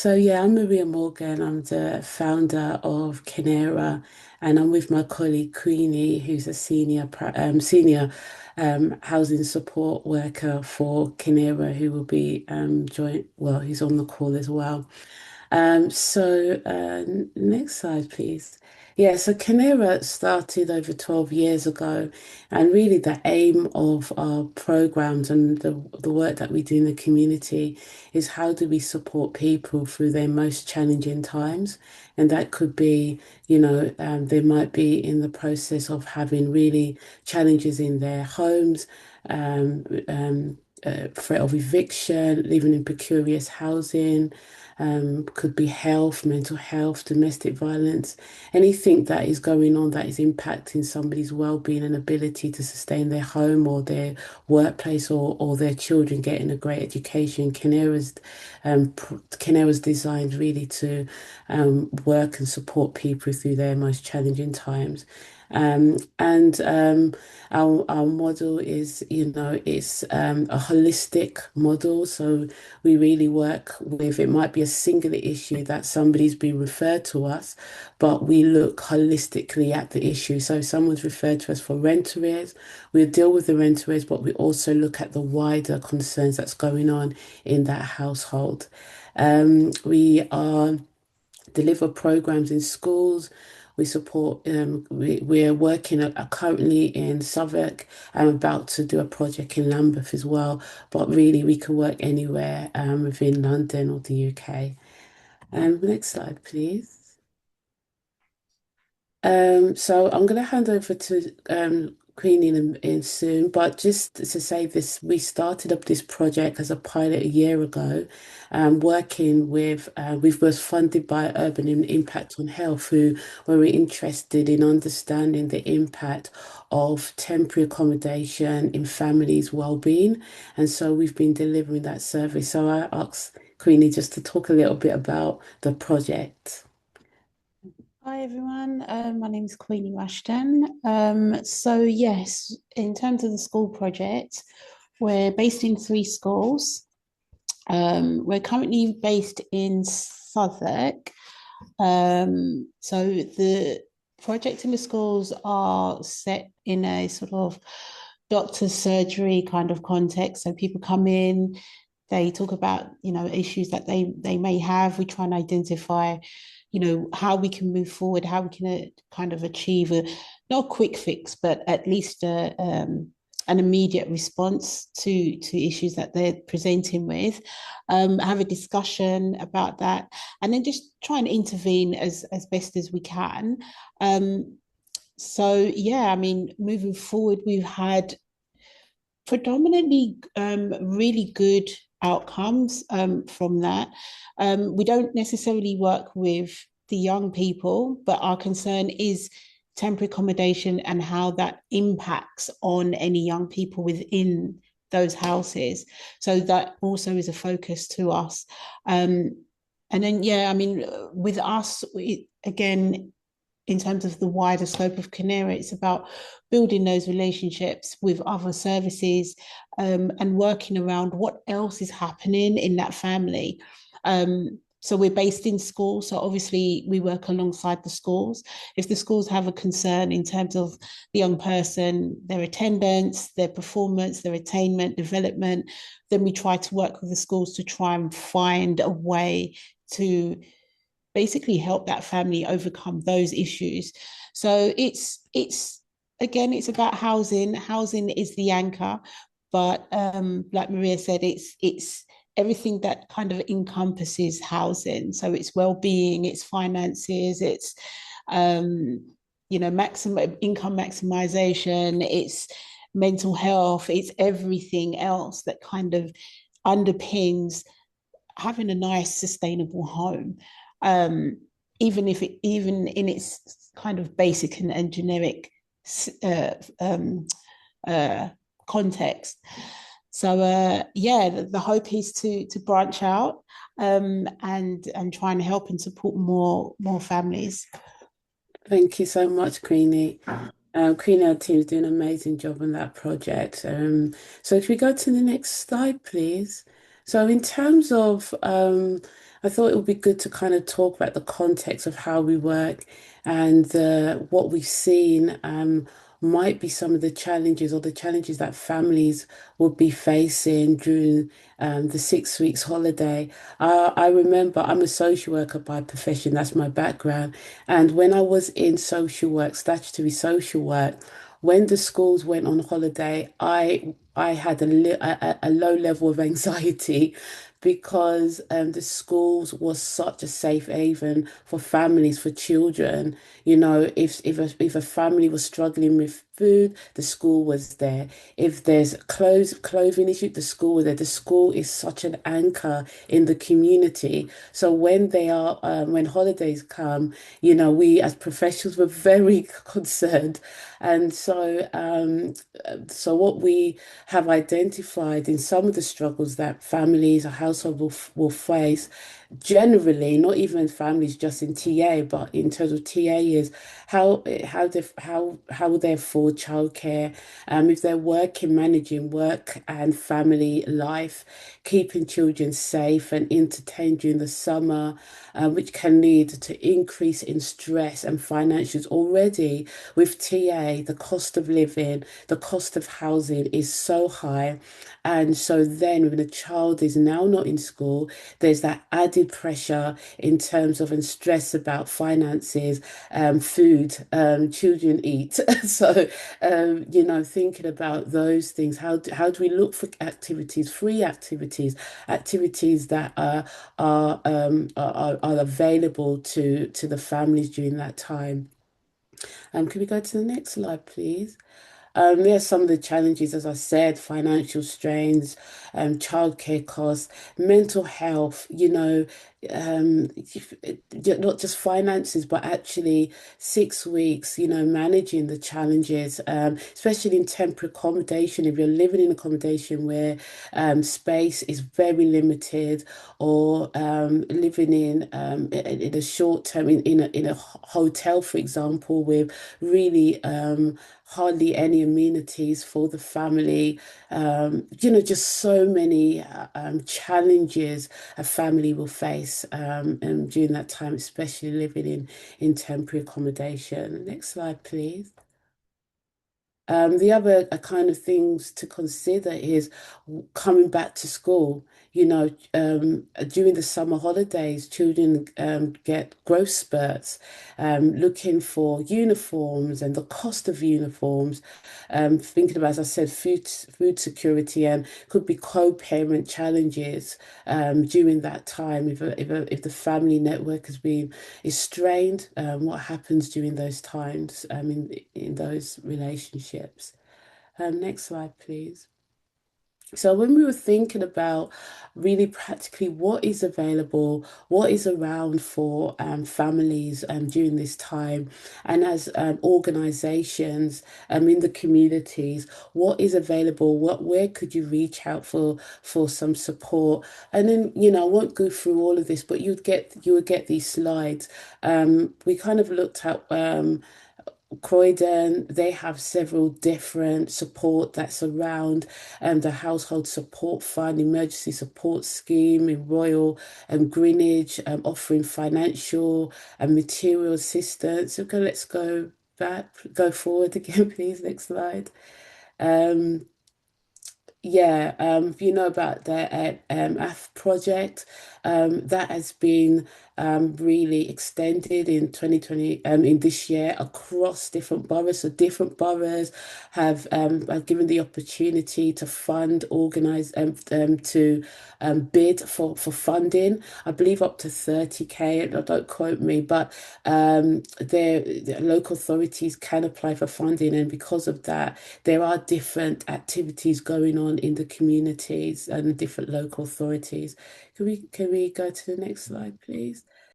So yeah, I'm Maria Morgan. I'm the founder of Kineara, and I'm with my colleague Queenie, who's a senior housing support worker for Kineara, who will be join. Well, he's on the call as well. Next slide, please. Yeah, so Kineara started over 12 years ago, and really the aim of our programs and the work that we do in the community is how do we support people through their most challenging times? And that could be, they might be in the process of having really challenges in their homes, threat of eviction, living in precarious housing, could be health, mental health, domestic violence, anything that is going on that is impacting somebody's well-being and ability to sustain their home or their workplace or their children getting a great education. Kinera's designed really to work and support people through their most challenging times. And our model is, it's a holistic model. So we really work with, it might be a singular issue that somebody's been referred to us, but we look holistically at the issue. So if someone's referred to us for rent arrears, we deal with the rent arrears, but we also look at the wider concerns that's going on in that household. We are deliver programs in schools. We support, we're working currently in Southwark. I'm about to do a project in Lambeth as well, but really we can work anywhere within London or the UK. Next slide, please. So I'm going to hand over to Queenie in soon, but just to say this, we started up this project as a pilot a year ago, working with, we was funded by Urban Impact on Health, who were interested in understanding the impact of temporary accommodation in families' well-being. And so we've been delivering that service. So I asked Queenie just to talk a little bit about the project. Hi everyone, my name is Queenie Rushton. So yes, in terms of the school project, we're based in three schools. We're currently based in Southwark. So the project in the schools are set in a sort of doctor's surgery kind of context. So people come in, they talk about, issues that they may have. We try and identify, how we can move forward, how we can kind of achieve not a quick fix, but at least an immediate response to issues that they're presenting with. Have a discussion about that, and then just try and intervene as best as we can. So yeah, I mean, moving forward, we've had predominantly really good outcomes from that. We don't necessarily work with the young people, but our concern is temporary accommodation and how that impacts on any young people within those houses. So that also is a focus to us. And then, yeah, I mean, with us, again, in terms of the wider scope of Kineara, it's about building those relationships with other services and working around what else is happening in that family. So we're based in schools, so obviously we work alongside the schools. If the schools have a concern in terms of the young person, their attendance, their performance, their attainment, development, then we try to work with the schools to try and find a way to basically help that family overcome those issues. So it's again, it's about housing. Housing is the anchor, but like Maria said, it's everything that kind of encompasses housing. So it's well-being, it's finances, it's maximum income maximization, it's mental health, it's everything else that kind of underpins having a nice sustainable home, um, even in its kind of basic and generic uh, um, uh, context. So yeah, the hope is to branch out and try and help and support more families. Thank you so much, Queenie. Queenie, our team is doing an amazing job on that project. So if we go to the next slide, please. So in terms of I thought it would be good to kind of talk about the context of how we work and what we've seen might be some of the challenges or the challenges that families would be facing during the 6 weeks holiday. I remember I'm a social worker by profession, that's my background. And when I was in social work, statutory social work, when the schools went on holiday, I had a low level of anxiety because the schools was such a safe haven for families, for children. You know, if a family was struggling with food, the school was there. If there's clothing issue, the school was there. The school is such an anchor in the community. So when holidays come, we as professionals were very concerned. And so what we have identified in some of the struggles that families or households will face generally, not even families just in TA, but in terms of TA is how they afford childcare, if they're working, managing work and family life, keeping children safe and entertained during the summer, which can lead to increase in stress and financials. Already with TA, the cost of living, the cost of housing is so high. And so then when a child is now not in school, there's that added pressure in terms of and stress about finances, food, children eat. So, thinking about those things, how do we look for activities, free activities, activities that are available to the families during that time? Can we go to the next slide, please? There's some of the challenges, as I said, financial strains, childcare costs, mental health, not just finances, but actually 6 weeks, managing the challenges, especially in temporary accommodation. If you're living in accommodation where space is very limited, or living in a short term, in a hotel, for example, with really hardly any amenities for the family. Just so many challenges a family will face during that time, especially living in temporary accommodation. Next slide, please. The other kind of things to consider is coming back to school. During the summer holidays, children get growth spurts, looking for uniforms and the cost of uniforms. Thinking about, as I said, food security and could be co-parent challenges during that time. If the family network is strained, what happens during those times in those relationships? Next slide, please. So when we were thinking about really practically what is available, what is around for families during this time, and as organizations in the communities, what is available, where could you reach out for some support? And then, I won't go through all of this, but you would get these slides. We kind of looked at Croydon, they have several different support that's around the Household Support Fund, Emergency Support Scheme in Royal and Greenwich, offering financial and material assistance. Okay, let's go forward again, please. Next slide. Um, yeah, if you know about the AF project, that has been really extended in 2020, in this year across different boroughs. So different boroughs have given the opportunity to fund, organize, to bid for funding. I believe up to 30K. Don't quote me, but the local authorities can apply for funding, and because of that, there are different activities going on in the communities and different local authorities. Can we go to the next slide, please?